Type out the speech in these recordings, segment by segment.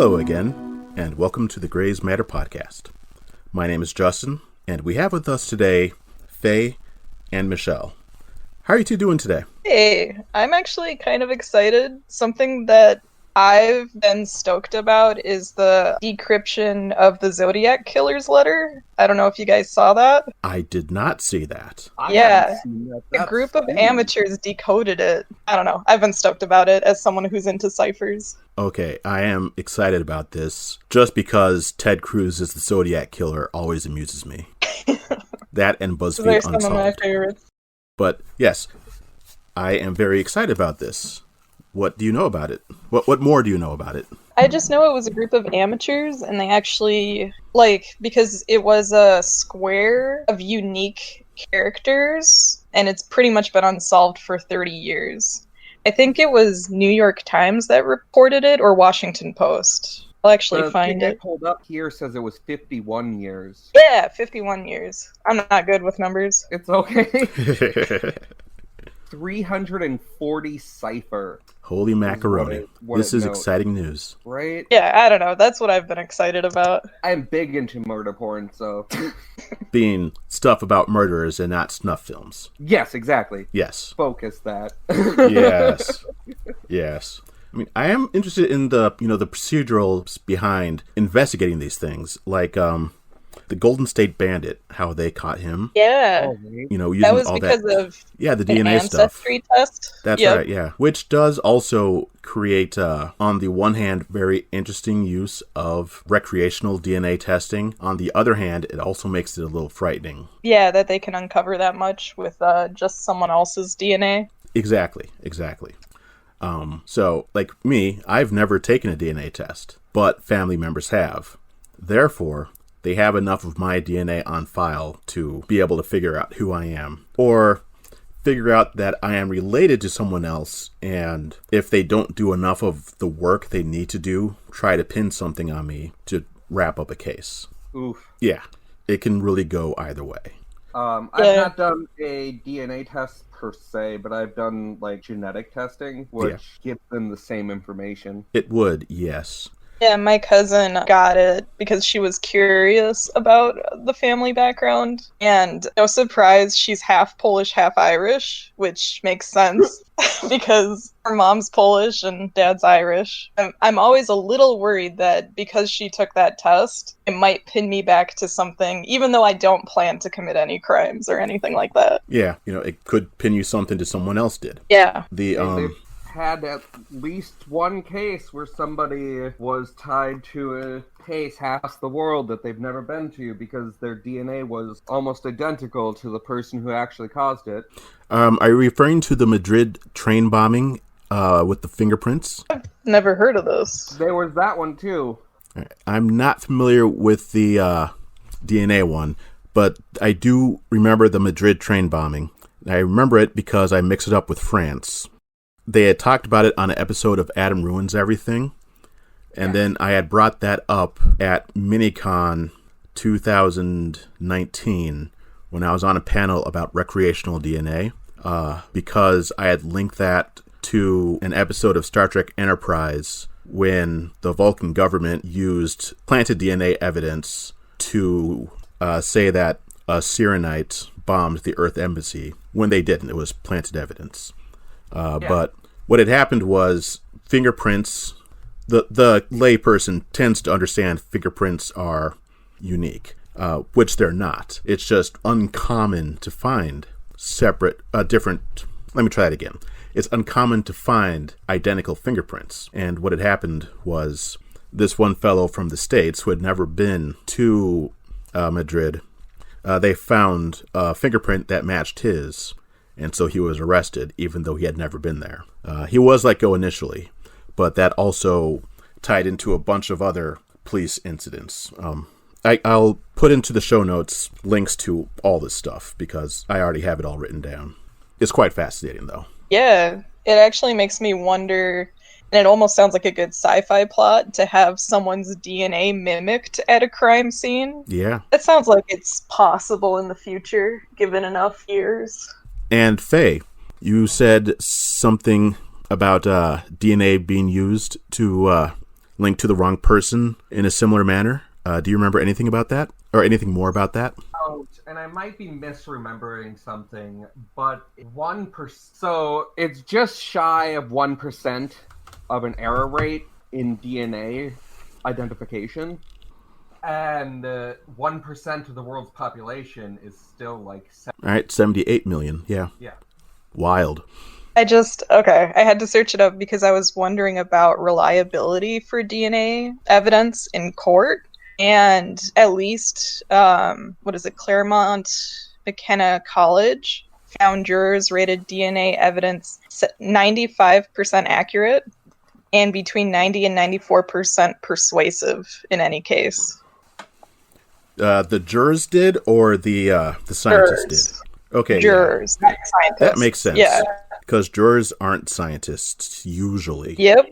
Hello again, and welcome to the GraysMatter podcast. My name is Justin, and we have with us today Faye and Michelle. How are you two doing today? Hey, I'm actually kind of excited. Something that I've been stoked about is the decryption of the Zodiac Killer's letter. I don't know if you guys saw that. I did not see that. Yeah, a group of amateurs decoded it. I don't know. I've been stoked about it as someone who's into ciphers. Okay, I am excited about this just because Ted Cruz is the Zodiac Killer always amuses me. That and BuzzFeed They're Unsolved. some of my favorites. But yes, I am very excited about this. What do you know about it? What more do you know about it? I just know it was a group of amateurs, and they actually, because it was a square of unique characters, and it's pretty much been unsolved for 30 years. I think it was New York Times that reported it, or Washington Post. I'll actually find it. The pulled up here says it was 51 years. Yeah, 51 years. I'm not good with numbers. It's okay. 340 cipher. Holy macaroni. This is exciting news. Right? Yeah, I don't know. That's what I've been excited about. I'm big into murder porn, so... Being stuff about murderers and not snuff films. Yes, exactly. Yes. Focus that. Yes. Yes. I mean, I am interested in the procedurals behind investigating these things, like the Golden State Bandit, how they caught him. Yeah. Oh, right. Using that was all because that, of the an DNA ancestry stuff. test. That's right, yeah. Which does also create, on the one hand, very interesting use of recreational DNA testing. On the other hand, it also makes it a little frightening. Yeah, that they can uncover that much with just someone else's DNA. Exactly. So, like me, I've never taken a DNA test, but family members have. Therefore, they have enough of my DNA on file to be able to figure out who I am, or figure out that I am related to someone else, and if they don't do enough of the work they need to do, try to pin something on me to wrap up a case. Oof. Yeah, it can really go either way. I've not done a DNA test per se, but I've done genetic testing, which gives them the same information. It would, yes. Yeah, my cousin got it because she was curious about the family background. And no surprise, she's half Polish, half Irish, which makes sense because her mom's Polish and dad's Irish. I'm always a little worried that because she took that test, it might pin me back to something, even though I don't plan to commit any crimes or anything like that. Yeah, it could pin you something to someone else did. Yeah. They've had at least one case where somebody was tied to a place half the world that they've never been to because their DNA was almost identical to the person who actually caused it. Are you referring to the Madrid train bombing with the fingerprints? I've never heard of this. There was that one too. I'm not familiar with the DNA one, but I do remember the Madrid train bombing. I remember it because I mix it up with France. They had talked about it on an episode of Adam Ruins Everything, and then I had brought that up at Minicon 2019 when I was on a panel about recreational DNA, because I had linked that to an episode of Star Trek Enterprise when the Vulcan government used planted DNA evidence to say that a Cyrenite bombed the Earth Embassy, when they didn't. It was planted evidence. But what had happened was fingerprints, the layperson tends to understand fingerprints are unique, which they're not. It's just uncommon to find different. Let me try that again. It's uncommon to find identical fingerprints. And what had happened was this one fellow from the States who had never been to Madrid, they found a fingerprint that matched his. And so he was arrested, even though he had never been there. He was let go initially, but that also tied into a bunch of other police incidents. I'll put into the show notes links to all this stuff because I already have it all written down. It's quite fascinating, though. Yeah, it actually makes me wonder, and it almost sounds like a good sci-fi plot to have someone's DNA mimicked at a crime scene. Yeah. It sounds like it's possible in the future, given enough years. And Faye, you said something about DNA being used to linked to the wrong person in a similar manner. Do you remember anything about that? Or anything more about that? And I might be misremembering something, but 1%. So it's just shy of 1% of an error rate in DNA identification. And 1% of the world's population is still like... All right, 78 million. Yeah. Yeah. Wild. I had to search it up because I was wondering about reliability for DNA evidence in court. And at least, Claremont McKenna College found jurors rated DNA evidence 95% accurate and between 90 and 94% persuasive in any case. The jurors did, or the scientists did? Okay. Jurors, not scientists. That makes sense. Yeah. Because jurors aren't scientists, usually. Yep.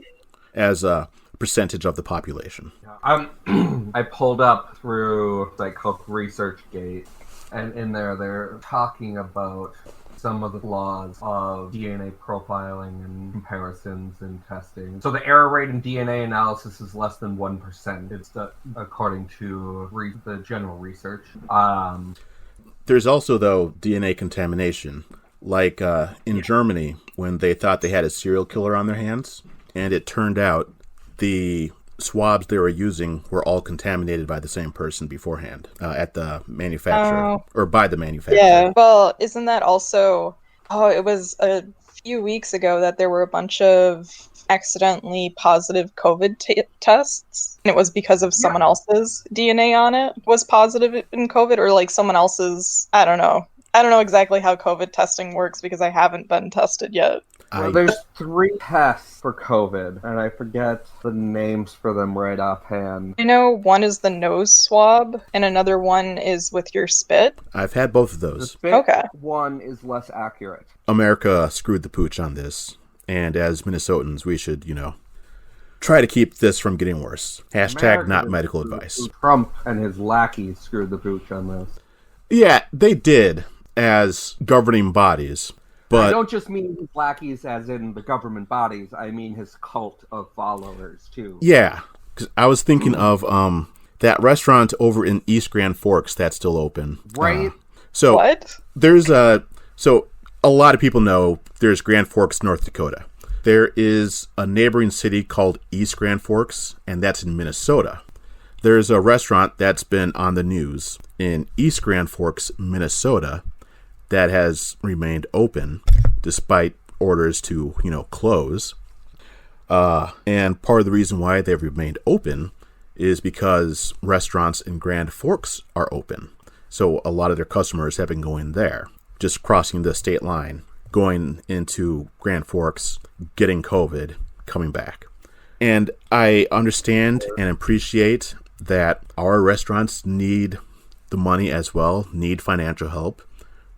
As a percentage of the population. I pulled up through a site called ResearchGate, and in there they're talking about some of the flaws of DNA profiling and comparisons and testing. So the error rate in DNA analysis is less than 1%. It's according to the general research. There's also, though, DNA contamination. Like in Germany, when they thought they had a serial killer on their hands, and it turned out the swabs they were using were all contaminated by the same person beforehand at the manufacturer, or by the manufacturer. Yeah, well, isn't that also... it was a few weeks ago that there were a bunch of accidentally positive COVID tests, and it was because of someone else's DNA on it was positive in COVID, or like someone else's... I don't know exactly how COVID testing works because I haven't been tested yet. Well, there's 3 tests for COVID, and I forget the names for them right offhand. I know one is the nose swab, and another one is with your spit. I've had both of The those. spit one is less accurate. America screwed the pooch on this, and as Minnesotans, we should, try to keep this from getting worse. Hashtag not medical advice. Trump and his lackeys screwed the pooch on this. Yeah, they did, as governing bodies. But I don't just mean his lackeys as in the government bodies. I mean his cult of followers, too. Yeah, because I was thinking of that restaurant over in East Grand Forks that's still open. Right. So what? There's so a lot of people know there's Grand Forks, North Dakota. There is a neighboring city called East Grand Forks, and that's in Minnesota. There's a restaurant that's been on the news in East Grand Forks, Minnesota, that has remained open despite orders to, close. And part of the reason why they've remained open is because restaurants in Grand Forks are open. So a lot of their customers have been going there, just crossing the state line, going into Grand Forks, getting COVID, coming back. And I understand and appreciate that our restaurants need the money as well, need financial help,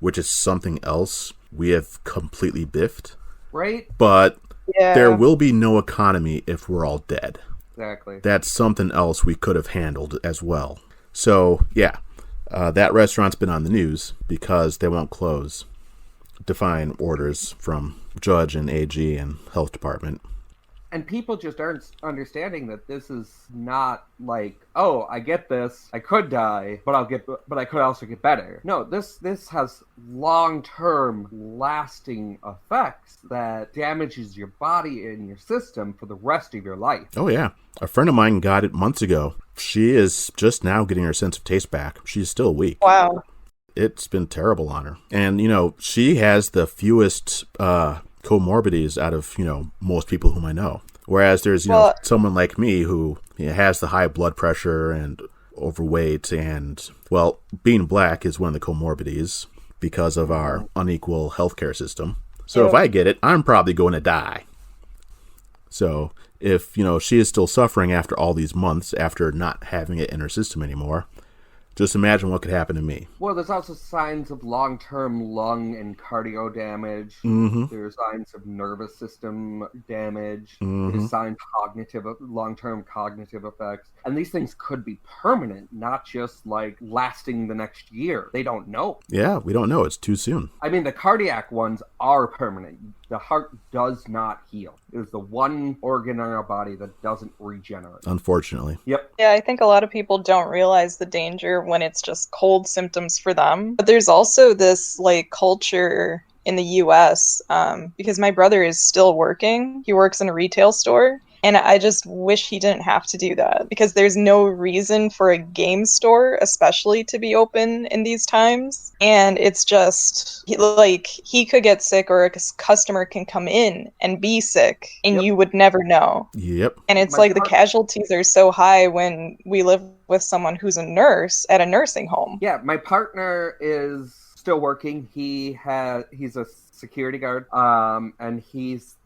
which is something else we have completely biffed. Right? But there will be no economy if we're all dead. Exactly. That's something else we could have handled as well. So, that restaurant's been on the news because they won't close, defying orders from judge and AG and health department. And people just aren't understanding that this is not like, oh, I get this, I could die, but I could also get better. No, this has long-term, lasting effects that damages your body and your system for the rest of your life. Oh yeah, a friend of mine got it months ago. She is just now getting her sense of taste back. She's still weak. Wow. It's been terrible on her, and she has the fewest comorbidities out of most people whom I know, whereas there's someone like me who has the high blood pressure and overweight, and being black is one of the comorbidities because of our unequal healthcare system. So if I get it, I'm probably going to die. So if she is still suffering after all these months after not having it in her system anymore, just imagine what could happen to me. Well, there's also signs of long-term lung and cardio damage. Mm-hmm. There's signs of nervous system damage. Mm-hmm. There's signs of long-term cognitive effects. And these things could be permanent, not just like lasting the next year. They don't know. Yeah, we don't know. It's too soon. I mean, the cardiac ones are permanent. The heart does not heal. It is the one organ in our body that doesn't regenerate. Unfortunately. Yep. Yeah, I think a lot of people don't realize the danger when it's just cold symptoms for them. But there's also this like culture in the US, because my brother is still working. He works in a retail store. And I just wish he didn't have to do that because there's no reason for a game store, especially to be open in these times. And it's just he could get sick or a customer can come in and be sick and you would never know. Yep. And it's the casualties are so high when we live with someone who's a nurse at a nursing home. Yeah, my partner is still working. He's a security guard, and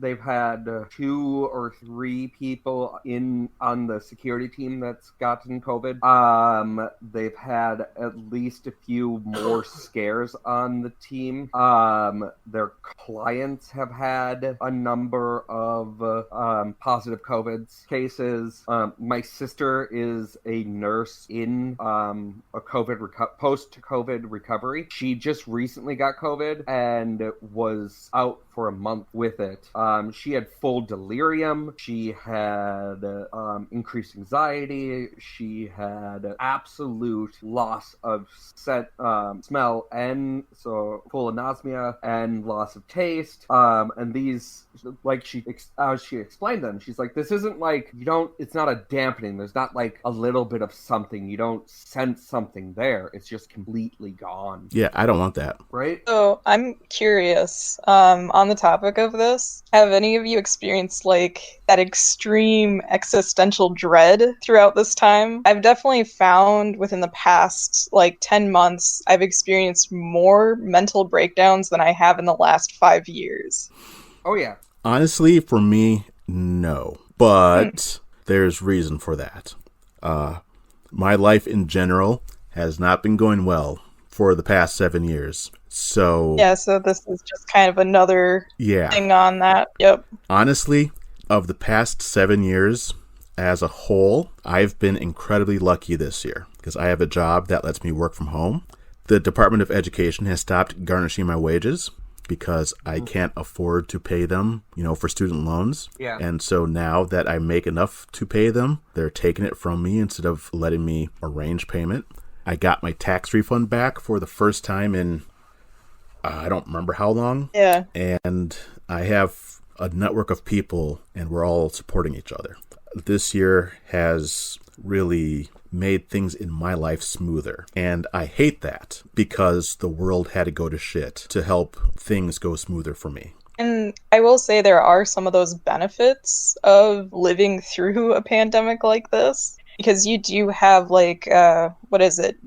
they've had 2 or 3 people on the security team that's gotten COVID. They've had at least a few more scares on the team. Their clients have had a number of positive COVID cases. My sister is a nurse in a post-COVID recovery. She just recently got COVID and was out for a month with it. She had full delirium. She had increased anxiety. She had absolute loss of smell, and so full anosmia and loss of taste. And these, as she explained them, she's like, this isn't like it's not a dampening. There's not like a little bit of something. You don't sense something there. It's just completely gone. Yeah, I don't want that. Right? So I'm curious, on the topic of this, have any of you experienced that extreme existential dread throughout this time? I've definitely found within the past 10 months, I've experienced more mental breakdowns than I have in the last 5 years. Oh yeah. Honestly, for me, no. But there's reason for that. My life in general has not been going well for the past 7 years. So this is just kind of another thing on that. Yep. Honestly, of the past 7 years as a whole, I've been incredibly lucky this year because I have a job that lets me work from home. The Department of Education has stopped garnishing my wages because I can't afford to pay them, for student loans. Yeah. And so now that I make enough to pay them, they're taking it from me instead of letting me arrange payment. I got my tax refund back for the first time in I don't remember how long. Yeah. And I have a network of people and we're all supporting each other. This year has really made things in my life smoother. And I hate that because the world had to go to shit to help things go smoother for me. And I will say there are some of those benefits of living through a pandemic like this. Because you do have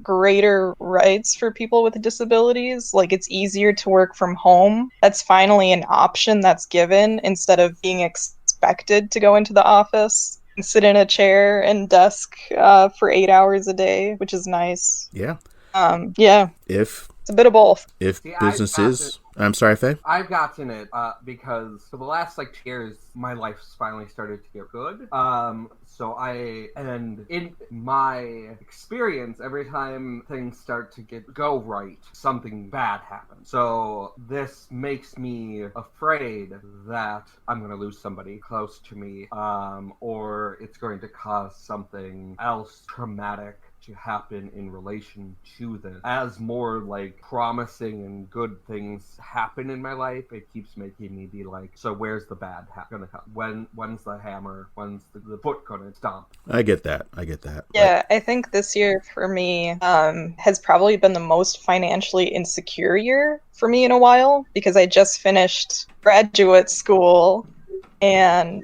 greater rights for people with disabilities. It's easier to work from home. That's finally an option that's given instead of being expected to go into the office and sit in a chair and desk for 8 hours a day, which is nice. Yeah. It's a bit of both. If businesses... I'm sorry, Faye? I've gotten it because for the last 2 years, my life's finally started to get good. And in my experience, every time things start to go right, something bad happens. So this makes me afraid that I'm going to lose somebody close to me, or it's going to cause something else traumatic to happen in relation to this. As more promising and good things happen in my life, it keeps making me be so where's the bad gonna come? When's the hammer? When's the foot gonna stomp? I get that. Yeah, I think this year for me has probably been the most financially insecure year for me in a while because I just finished graduate school and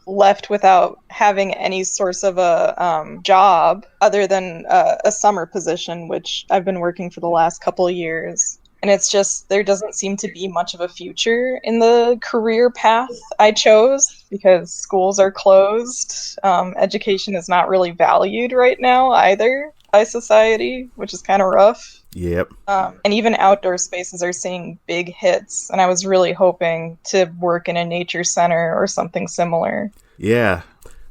left without having any source of a job other than a summer position, which I've been working for the last couple of years. And it's just, there doesn't seem to be much of a future in the career path I chose because schools are closed. Education is not really valued right now either by society, which is kind of rough. Yep. And even outdoor spaces are seeing big hits. And I was really hoping to work in a nature center or something similar. Yeah,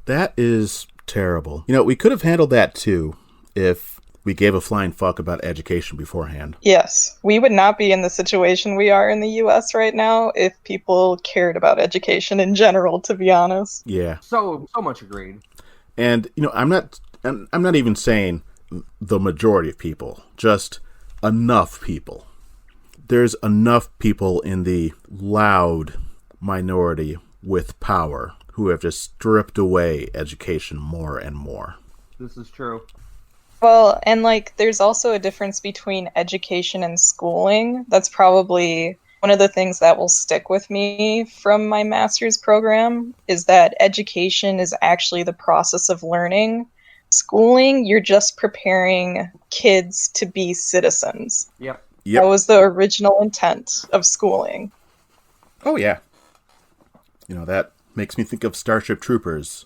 that is terrible. We could have handled that too if we gave a flying fuck about education beforehand. Yes, we would not be in the situation we are in the US right now if people cared about education in general, to be honest. Yeah. So much agreed. And, I'm not even saying the majority of people, just enough people. There's enough people in the loud minority with power who have just stripped away education more and more. This is true. Well, and there's also a difference between education and schooling. That's probably one of the things that will stick with me from my master's program, is that education is actually the process of learning. Schooling, you're just preparing kids to be citizens. Yep. That was the original intent of schooling. Oh, yeah. That makes me think of Starship Troopers.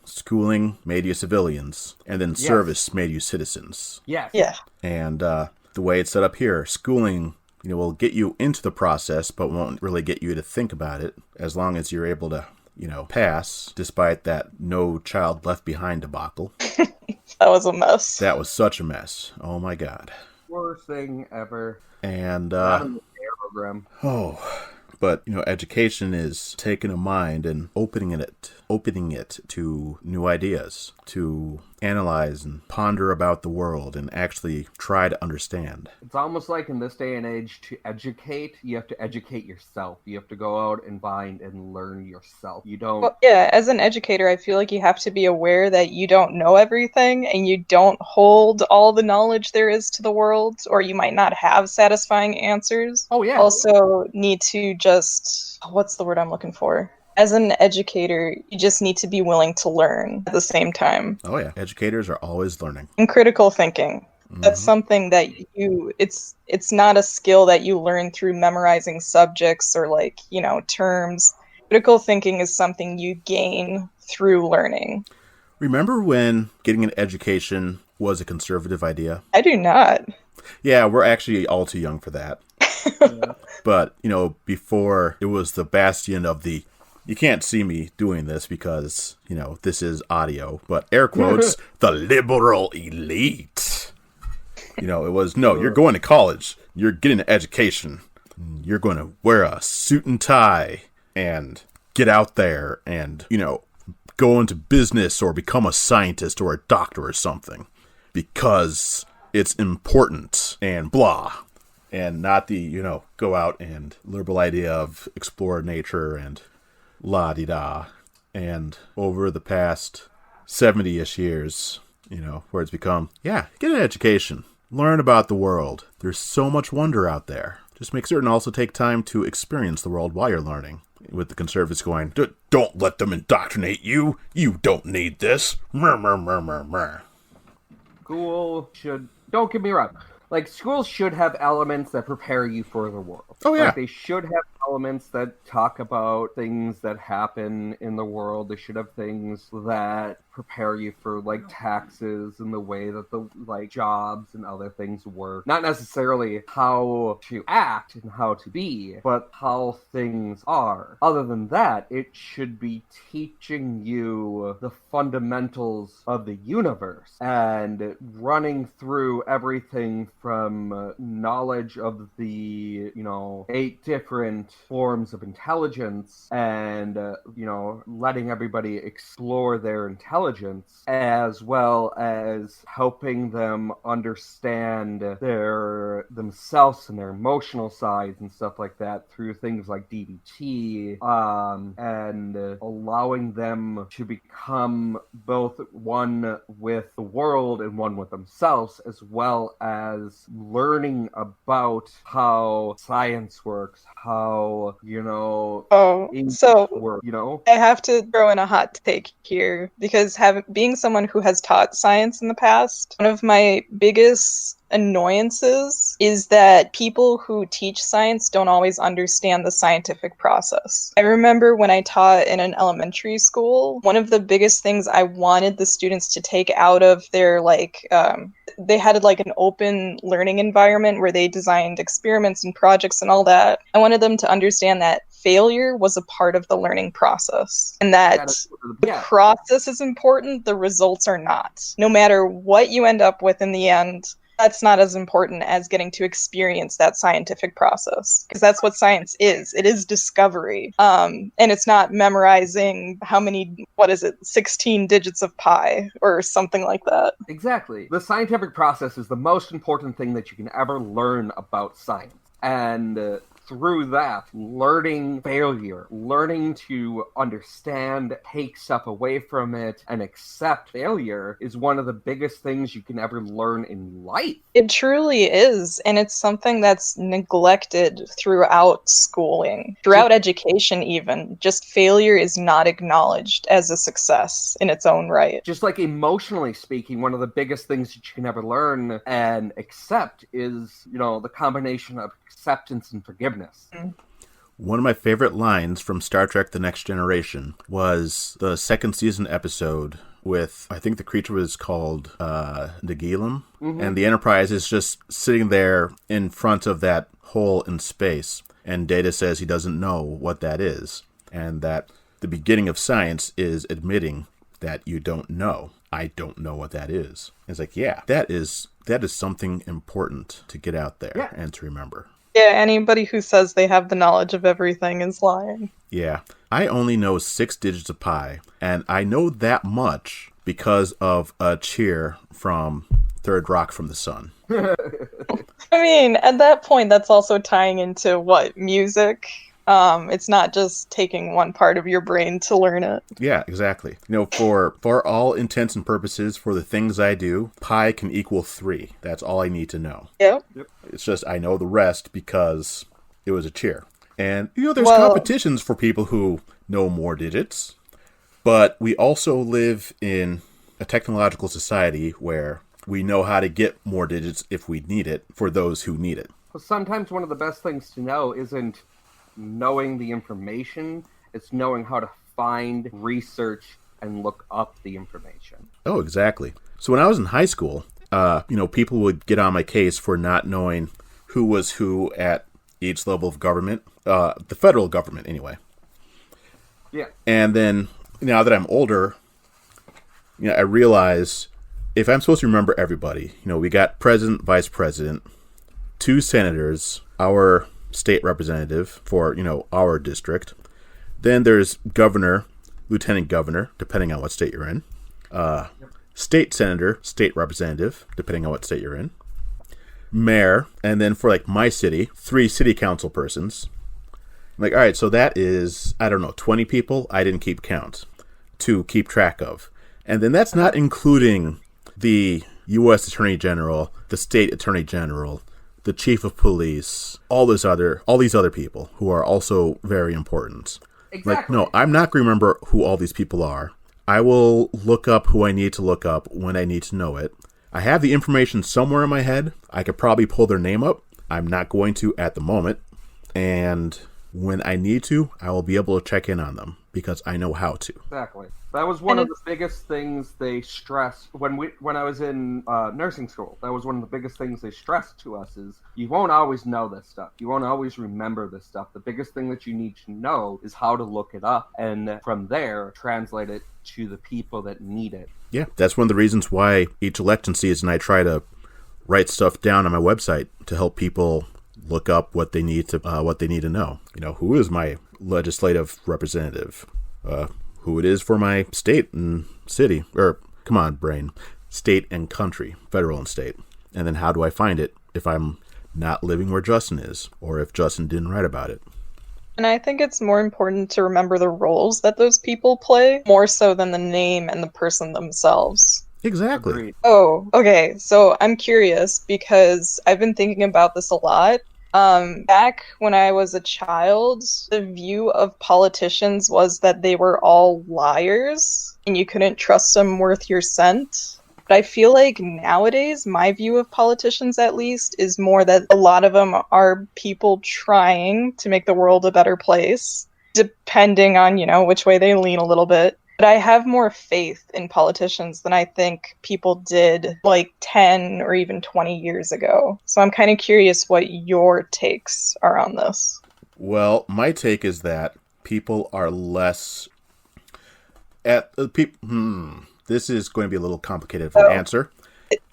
Schooling made you civilians, and then service made you citizens. Yes. Yeah. And the way it's set up here, schooling, will get you into the process, but won't really get you to think about it, as long as you're able to, pass, despite that No Child Left Behind debacle. That was a mess. That was such a mess. Oh, my God. Worst thing ever. And, Not in the program. But, education is taking a mind and opening it to new ideas, to analyze and ponder about the world and actually try to understand. It's almost like in this day and age, to educate, you have to educate yourself. You have to go out and find and learn yourself. You don't... Well, yeah, as an educator, I feel like you have to be aware that you don't know everything and you don't hold all the knowledge there is to the world, or you might not have satisfying answers. Oh, yeah. Also need to just... What's the word I'm looking for? As an educator, you just need to be willing to learn at the same time. Oh, yeah. Educators are always learning. And critical thinking. That's something that it's not a skill that you learn through memorizing subjects or terms. Critical thinking is something you gain through learning. Remember when getting an education was a conservative idea? I do not. Yeah, we're actually all too young for that. But, before it was the bastion of the... You can't see me doing this because, this is audio, but air quotes, the liberal elite. It was, no, you're going to college. You're getting an education. You're going to wear a suit and tie and get out there and, go into business or become a scientist or a doctor or something because it's important and blah. And not the, go out and liberal idea of explore nature and la-di-da. And over the past 70-ish years, where it's become, get an education. Learn about the world. There's so much wonder out there. Just make certain also take time to experience the world while you're learning. With the conservatives going, don't let them indoctrinate you. You don't need this. School should... Don't get me wrong. Schools should have elements that prepare you for the world. Oh, yeah. They should have elements that talk about things that happen in the world. They should have things that prepare you for, taxes and the way that the, jobs and other things work. Not necessarily how to act and how to be, but how things are. Other than that, it should be teaching you the fundamentals of the universe and running through everything from knowledge of the, 8 different forms of intelligence and, letting everybody explore their intelligence, as well as helping them understand themselves and their emotional sides and stuff like that through things like DBT, and allowing them to become both one with the world and one with themselves, as well as learning about how science works, how, work, I have to throw in a hot take here, because being someone who has taught science in the past, one of my biggest annoyances is that people who teach science don't always understand the scientific process. I remember when I taught in an elementary school, one of the biggest things I wanted the students to take out of their they had an open learning environment where they designed experiments and projects and all that. I wanted them to understand that failure was a part of the learning process, and that the process is important, the results are not. No matter what you end up with in the end, that's not as important as getting to experience that scientific process, because that's what science is. It is discovery. And it's not memorizing how many, 16 digits of pi or something like that. Exactly. The scientific process is the most important thing that you can ever learn about science. And through that, learning failure, learning to understand, take stuff away from it, and accept failure is one of the biggest things you can ever learn in life. It truly is, and it's something that's neglected throughout schooling, throughout education even. Just failure is not acknowledged as a success in its own right. Just like emotionally speaking, one of the biggest things that you can ever learn and accept is, the combination of acceptance and forgiveness. One of my favorite lines from Star Trek The Next Generation was the second season episode with, I think the creature was called Nagilum, and the Enterprise is just sitting there in front of that hole in space, and Data says he doesn't know what that is, and that the beginning of science is admitting that you don't know. I don't know what that is. And it's like, yeah, that is something important to get out there and to remember. Yeah, anybody who says they have the knowledge of everything is lying. Yeah, I only know 6 digits of pi, and I know that much because of a cheer from Third Rock from the Sun. I mean, at that point, that's also tying into, music? It's not just taking one part of your brain to learn it. Yeah, exactly. For all intents and purposes, for the things I do, pi can equal 3. That's all I need to know. Yep. It's just I know the rest because it was a cheer. And, there's competitions for people who know more digits. But we also live in a technological society where we know how to get more digits if we need it for those who need it. Well, sometimes one of the best things to know isn't knowing the information, it's knowing how to find, research, and look up the information. Oh, exactly. So when I was in high school, people would get on my case for not knowing who was who at each level of government, the federal government anyway. Yeah. And then now that I'm older, I realize if I'm supposed to remember everybody, we got president, vice president, 2 senators, our state representative for, our district. Then there's governor, lieutenant governor, depending on what state you're in. State senator, state representative, depending on what state you're in. Mayor, and then for my city, 3 city council persons. I'm like, all right, so that is, 20 people I didn't keep count to keep track of. And then that's not including the U.S. Attorney General, the state Attorney General, the chief of police, all these other people who are also very important. Exactly. No, I'm not going to remember who all these people are. I will look up who I need to look up when I need to know it. I have the information somewhere in my head. I could probably pull their name up. I'm not going to at the moment. And when I need to, I will be able to check in on them because I know how to. Exactly. That was one of the biggest things they stressed when I was in nursing school. That was one of the biggest things they stressed to us is you won't always know this stuff. You won't always remember this stuff. The biggest thing that you need to know is how to look it up and from there translate it to the people that need it. Yeah, that's one of the reasons why each election season I try to write stuff down on my website to help people look up what they need to know. Who is my legislative representative? Who it is for my state and city, or come on, brain, state and country, federal and state. And then how do I find it if I'm not living where Justin is, or if Justin didn't write about it? And I think it's more important to remember the roles that those people play, more so than the name and the person themselves. Exactly. Agreed. Oh, okay. So I'm curious because I've been thinking about this a lot. Back when I was a child, the view of politicians was that they were all liars and you couldn't trust them worth your cent. But I feel like nowadays, my view of politicians at least, is more that a lot of them are people trying to make the world a better place, depending on, which way they lean a little bit. But I have more faith in politicians than I think people did 10 or even 20 years ago. So I'm kind of curious what your takes are on this. Well, my take is that people are less this is going to be a little complicated of an answer.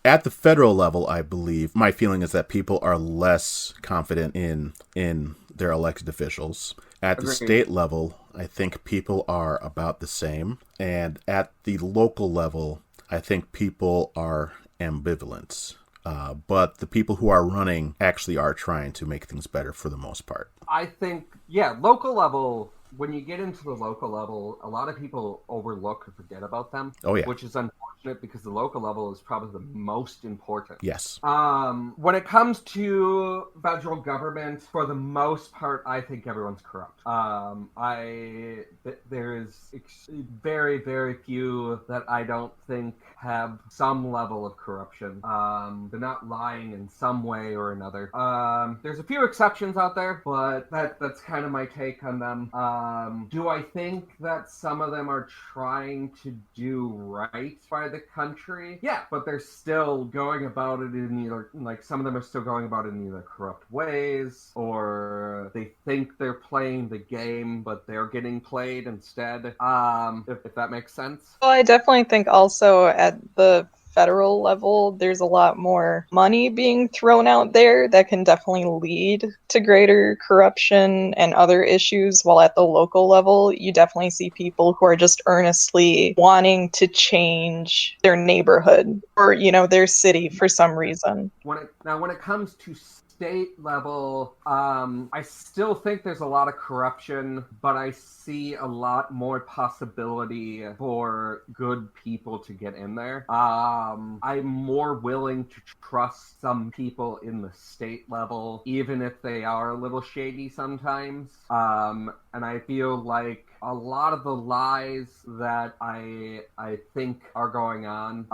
At the federal level, I believe my feeling is that people are less confident in their elected officials. At the state level, I think people are about the same. And at the local level, I think people are ambivalent. But the people who are running actually are trying to make things better for the most part. I think, local level, when you get into the local level, a lot of people overlook or forget about them. Oh, yeah. Which is unfortunate because the local level is probably the most important. Yes. When it comes to federal government, for the most part, I think everyone's corrupt. There is very, very few that I don't think have some level of corruption. They're not lying in some way or another. There's a few exceptions out there, but that's kind of my take on them. Do I think that some of them are trying to do right by the country? Yeah, but they're still going about it in either, some of them are still going about it in either corrupt ways, or they think they're playing the game, but they're getting played instead. If that makes sense. Well, I definitely think also at the federal level, there's a lot more money being thrown out there that can definitely lead to greater corruption and other issues, while at the local level, you definitely see people who are just earnestly wanting to change their neighborhood or, their city for some reason. When it comes to state level, I still think there's a lot of corruption, but I see a lot more possibility for good people to get in there. I'm more willing to trust some people in the state level, even if they are a little shady sometimes. And I feel like a lot of the lies that I think are going on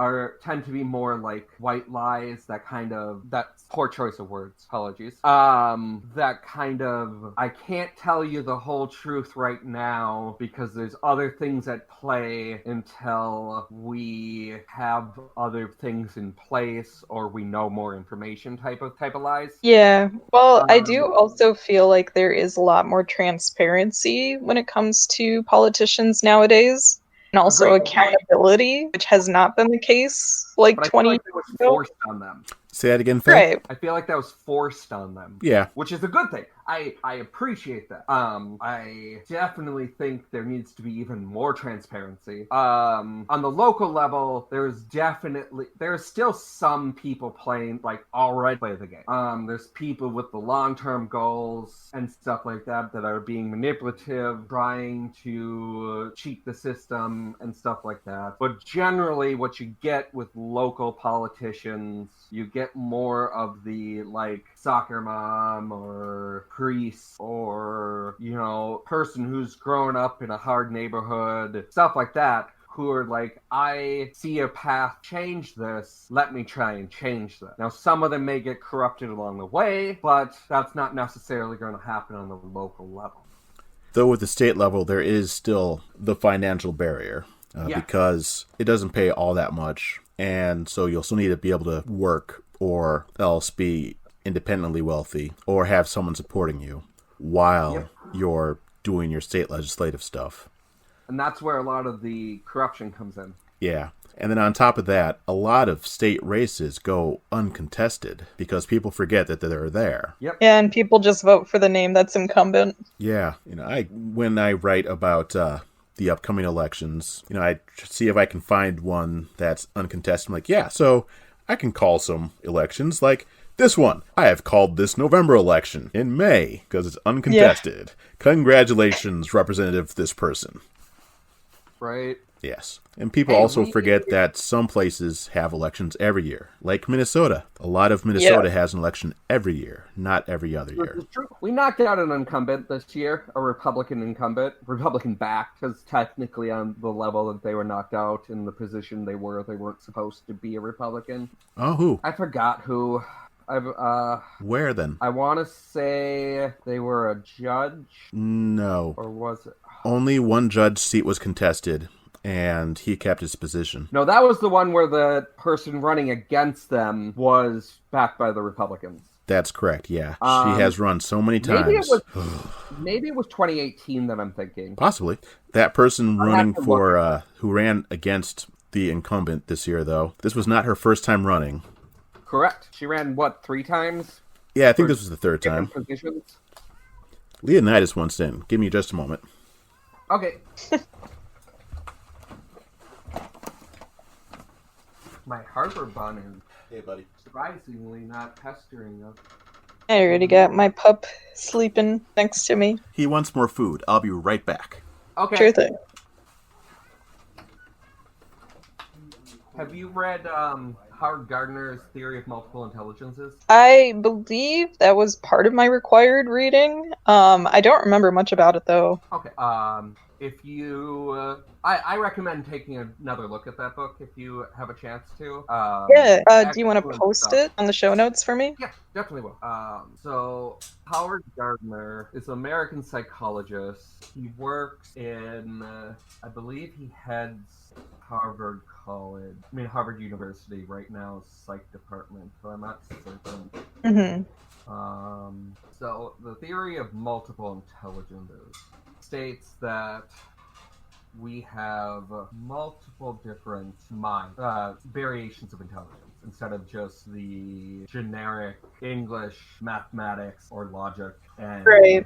tend to be more like white lies, that's poor choice of words, apologies. That kind of, I can't tell you the whole truth right now because there's other things at play until we have other things in place or we know more information type of lies. Yeah, well, I do also feel like there is a lot more transparency when it comes to politicians nowadays, and also accountability, which has not been the case but 20 years ago. It was forced on them. Say that again, Faye? Right. I feel like that was forced on them. Yeah. Which is a good thing. I appreciate that. I definitely think there needs to be even more transparency. On the local level, there's still some people playing, already play the game. There's people with the long-term goals and stuff like that are being manipulative, trying to cheat the system and stuff like that. But generally, what you get with local politicians, you get more of the, soccer mom or priest or, person who's grown up in a hard neighborhood, stuff like that, who are like, I see a path, change this, let me try and change that. Now, some of them may get corrupted along the way, but that's not necessarily going to happen on the local level. Though with the state level, there is still the financial barrier because it doesn't pay all that much. And so you'll still need to be able to work or else be independently wealthy or have someone supporting you while you're doing your state legislative stuff. And that's where a lot of the corruption comes in. Yeah. And then on top of that, a lot of state races go uncontested because people forget that they're there. Yep. Yeah, and people just vote for the name that's incumbent. Yeah. When I write about the upcoming elections, I see if I can find one that's uncontested. I'm like, yeah, so I can call some elections like this one. I have called this November election in May because it's uncontested. Yeah. Congratulations, Representative this person. Right. Yes. And people also forget that some places have elections every year, like Minnesota. A lot of Minnesota has an election every year, not every other year. We knocked out an incumbent this year, a Republican incumbent, Republican-backed, because technically on the level that they were knocked out in the position they weren't supposed to be a Republican. Oh, who? I forgot who. Where then? I want to say they were a judge. No. Or was it? Only one judge seat was contested, and he kept his position. No, that was the one where the person running against them was backed by the Republicans. That's correct, yeah. She has run so many times. Maybe it was 2018 that I'm thinking. Possibly. That person running for, who ran against the incumbent this year, though, this was not her first time running. Correct. She ran, 3 times? Yeah, I think this was the third time. Positions? Leonidas wants in. Give me just a moment. Okay. My Harvard bun is... Hey, buddy. Surprisingly not pestering us. I already got my pup sleeping next to me. He wants more food. I'll be right back. Okay. Sure thing. Have you read Howard Gardner's Theory of Multiple Intelligences? I believe that was part of my required reading. I don't remember much about it, though. Okay. If you... I recommend taking another look at that book if you have a chance to. Do you want to post it on the show notes for me? Yeah, definitely will. So, Howard Gardner is an American psychologist. He works in, I believe he heads Harvard University right now, psych department, but I'm not certain. Mm-hmm. So, the theory of multiple intelligences states that we have multiple different variations of intelligence instead of just the generic English, mathematics, or logic and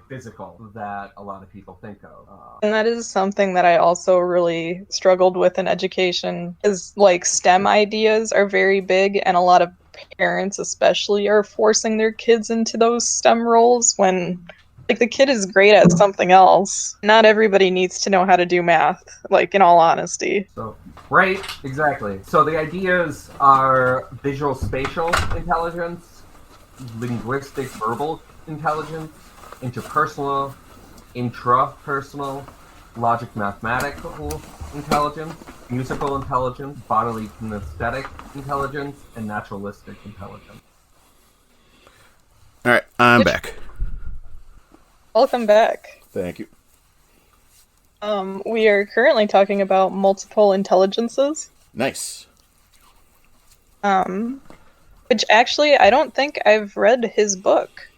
physical that a lot of people think of. And that is something that I also really struggled with in education, is like STEM ideas are very big, and a lot of parents especially are forcing their kids into those STEM roles when like the kid is great at something else. Not everybody needs to know how to do math, like in all honesty. So, right, exactly. So the ideas are visual spatial intelligence, linguistic verbal intelligence, interpersonal, intrapersonal, logic mathematical intelligence, musical intelligence, bodily kinesthetic intelligence, and naturalistic intelligence. All right, I'm back. Welcome back. Thank you. We are currently talking about multiple intelligences. Nice. Which actually, I don't think I've read his book.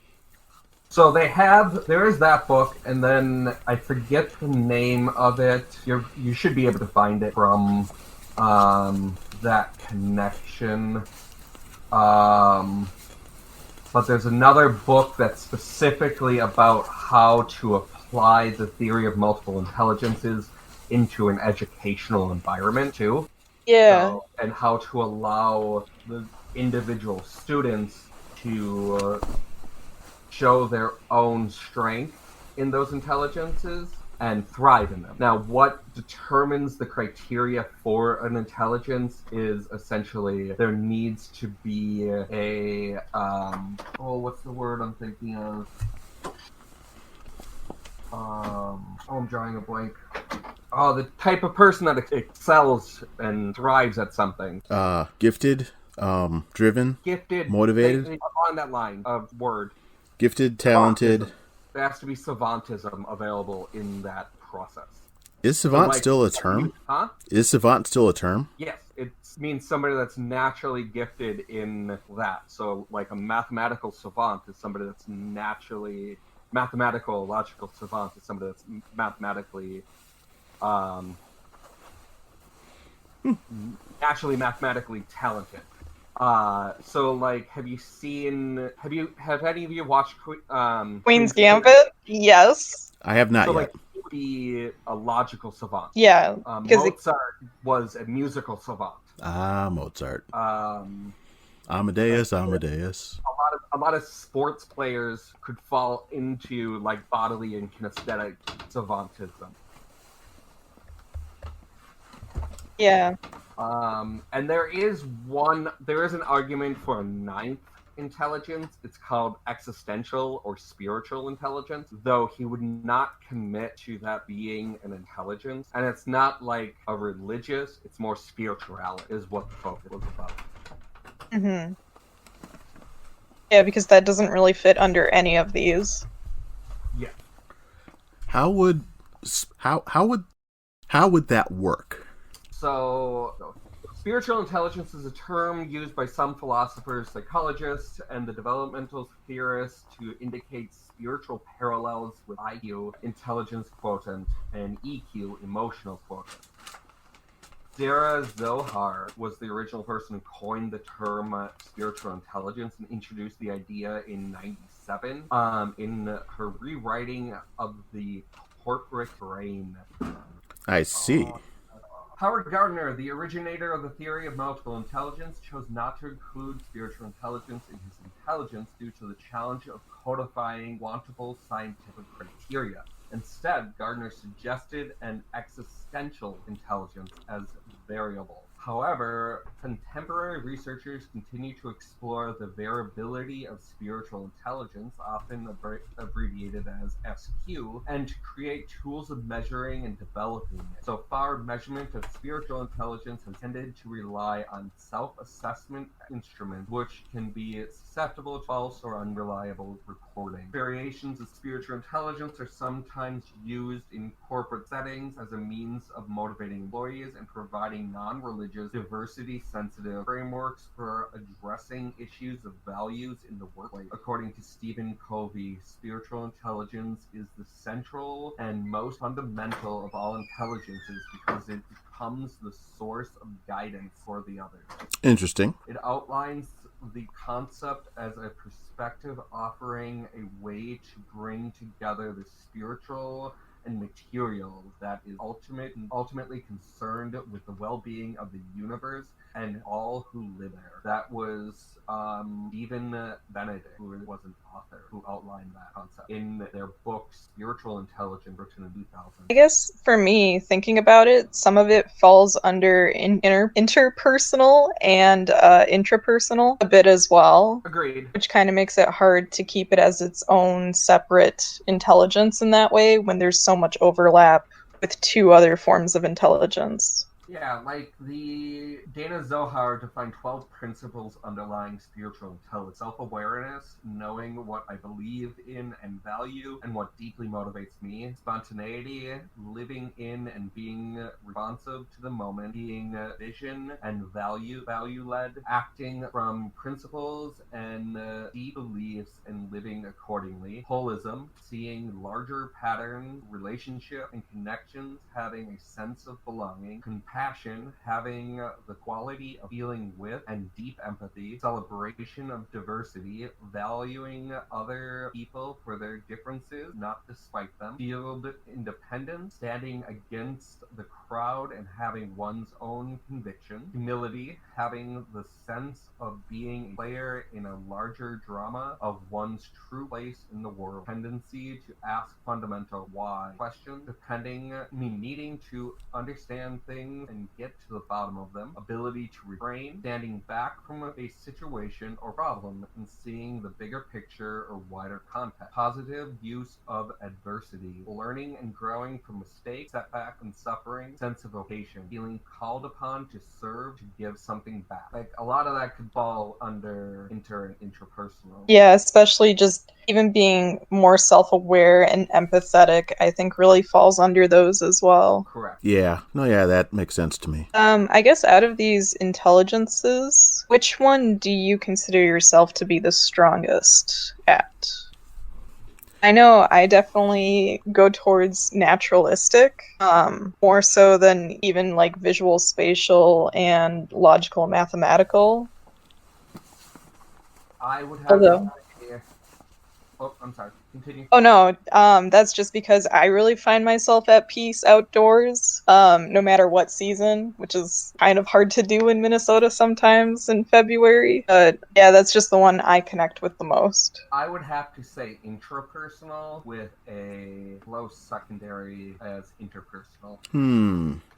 So there is that book, and then I forget the name of it. You should be able to find it from that connection. But there's another book that's specifically about how to apply the theory of multiple intelligences into an educational environment, too. Yeah. And how to allow the individual students to show their own strength in those intelligences and thrive in them. Now, what determines the criteria for an intelligence is essentially there needs to be a, what's the word I'm thinking of? I'm drawing a blank. The type of person that excels and thrives at something. Gifted, driven, gifted, motivated. On that line of word. Gifted, talented. There has to be savantism available in that process. Is savant still a term? Huh? Is savant still a term? Yes, it means somebody that's naturally gifted in that. So, like a mathematical savant is somebody that's naturally logical savant is somebody that's mathematically naturally mathematically talented. So like, have any of you watched Queen's Gambit? Yes. I have not yet. Like, he would be a logical savant. Yeah. Mozart was a musical savant. Mozart. Amadeus. A lot of sports players could fall into like bodily and kinesthetic savantism. Yeah. And there is an argument for a ninth intelligence. It's called existential or spiritual intelligence, though he would not commit to that being an intelligence. And it's not like a religious, it's more spirituality is what the focus was about. Mm-hmm. Yeah, because that doesn't really fit under any of these. Yeah. How would that work? So Spiritual intelligence is a term used by some philosophers, psychologists, and the developmental theorists to indicate spiritual parallels with IQ, intelligence quotient, and EQ, emotional quotient. Sarah Zohar was the original person who coined the term spiritual intelligence and introduced the idea in 97 in her rewriting of the corporate brain. I see. Howard Gardner, the originator of the theory of multiple intelligence, chose not to include spiritual intelligence in his intelligence due to the challenge of codifying wantable scientific criteria. Instead, Gardner suggested an existential intelligence as variable. However, contemporary researchers continue to explore the variability of spiritual intelligence, often abbreviated as SQ, and to create tools of measuring and developing it. So far, measurement of spiritual intelligence has tended to rely on self-assessment instruments, which can be susceptible to false or unreliable reporting. Variations of spiritual intelligence are sometimes used in corporate settings as a means of motivating employees and providing non-religious, diversity-sensitive frameworks for addressing issues of values in the workplace. According to Stephen Covey, spiritual intelligence is the central and most fundamental of all intelligences because it becomes the source of guidance for the others. Interesting. It outlines the concept as a perspective offering a way to bring together the spiritual and material that is ultimately concerned with the well-being of the universe and all who live there. That was Stephen Benedict, who was an author, who outlined that concept in their book Spiritual Intelligence, written in 2000. I guess for me, thinking about it, some of it falls under interpersonal and intrapersonal a bit as well. Agreed. Which kind of makes it hard to keep it as its own separate intelligence in that way when there's so much overlap with two other forms of intelligence. Yeah, like the Dana Zohar defined 12 principles underlying spiritual intelligence. Self-awareness, knowing what I believe in and value, and what deeply motivates me. Spontaneity, living in and being responsive to the moment. Being vision and value-led. Acting from principles and deep beliefs and living accordingly. Holism, seeing larger patterns, relationship and connections, having a sense of belonging. Compassion, having the quality of feeling with and deep empathy, celebration of diversity, valuing other people for their differences, not despite them, field independence, standing against the crowd and having one's own conviction, humility, having the sense of being a player in a larger drama of one's true place in the world, tendency to ask fundamental why questions, needing to understand things and get to the bottom of them, ability to refrain, standing back from a situation or problem and seeing the bigger picture or wider context, positive use of adversity, learning and growing from mistakes, setback and suffering, sense of vocation, feeling called upon to serve, to give something back. Like a lot of that could fall under and intrapersonal. Yeah, especially just even being more self-aware and empathetic, I think really falls under those as well. Correct. Yeah. No, yeah, that makes sense to me. I guess out of these intelligences, which one do you consider yourself to be the strongest at? I know I definitely go towards naturalistic, more so than even like visual, spatial, and logical, mathematical. I would have to say... Oh, I'm sorry. Continue. Oh no, that's just because I really find myself at peace outdoors, no matter what season, which is kind of hard to do in Minnesota sometimes in February. But yeah, that's just the one I connect with the most. I would have to say intrapersonal with a close secondary as interpersonal.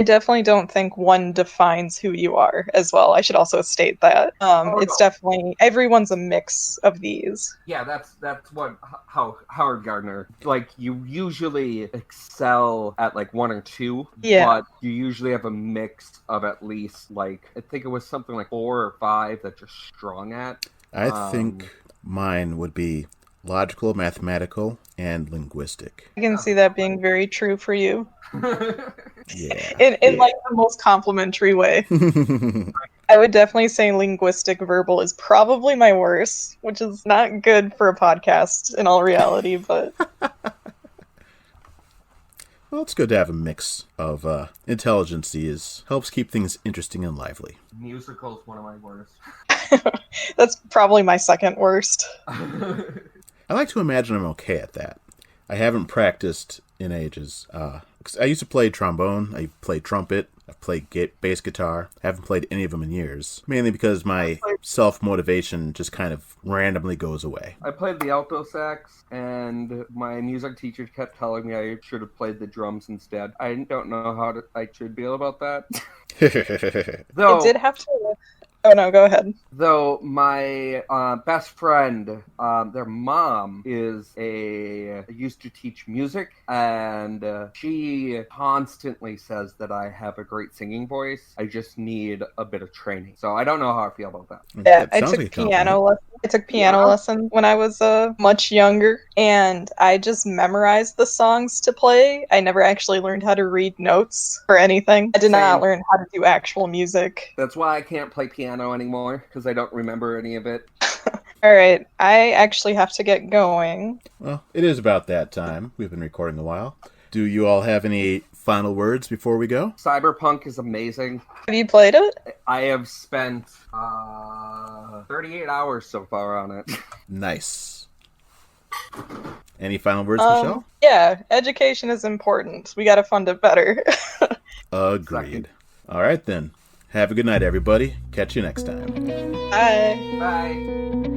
I definitely don't think one defines who you are as well. I should also state that. It's definitely, everyone's a mix of these. Yeah, that's what how Howard Gardner, like, you usually excel at like one or two, but you usually have a mix of at least like, I think it was something like 4 or 5 that you're strong at. I think mine would be logical, mathematical, and linguistic. I can see that being very true for you. Yeah. In like the most complimentary way. I would definitely say linguistic verbal is probably my worst, which is not good for a podcast in all reality, but Well, it's good to have a mix of intelligences. Helps keep things interesting and lively. Musical's one of my worst. that's probably my second worst. I like to imagine I'm okay at that. I haven't practiced in ages. 'Cause I used to play trombone, I played trumpet, I've played bass guitar. I haven't played any of them in years. Mainly because my self-motivation just kind of randomly goes away. I played the alto sax, and my music teacher kept telling me I should have played the drums instead. I don't know how I should feel about that. Though, it did have to... Oh no, go ahead. Though my best friend, their mom used to teach music, and she constantly says that I have a great singing voice. I just need a bit of training. So I don't know how I feel about that. Yeah, I took piano lessons when I was much younger, and I just memorized the songs to play. I never actually learned how to read notes or anything. I did not learn how to do actual music. That's why I can't play piano anymore, because I don't remember any of it. Alright, I actually have to get going. Well, it is about that time. We've been recording a while. Do you all have any final words before we go? Cyberpunk is amazing. Have you played it? I have spent 38 hours so far on it. Nice. Any final words, Michelle? Yeah, education is important. We gotta fund it better. Agreed. All right, then. Have a good night, everybody. Catch you next time. Bye. Bye.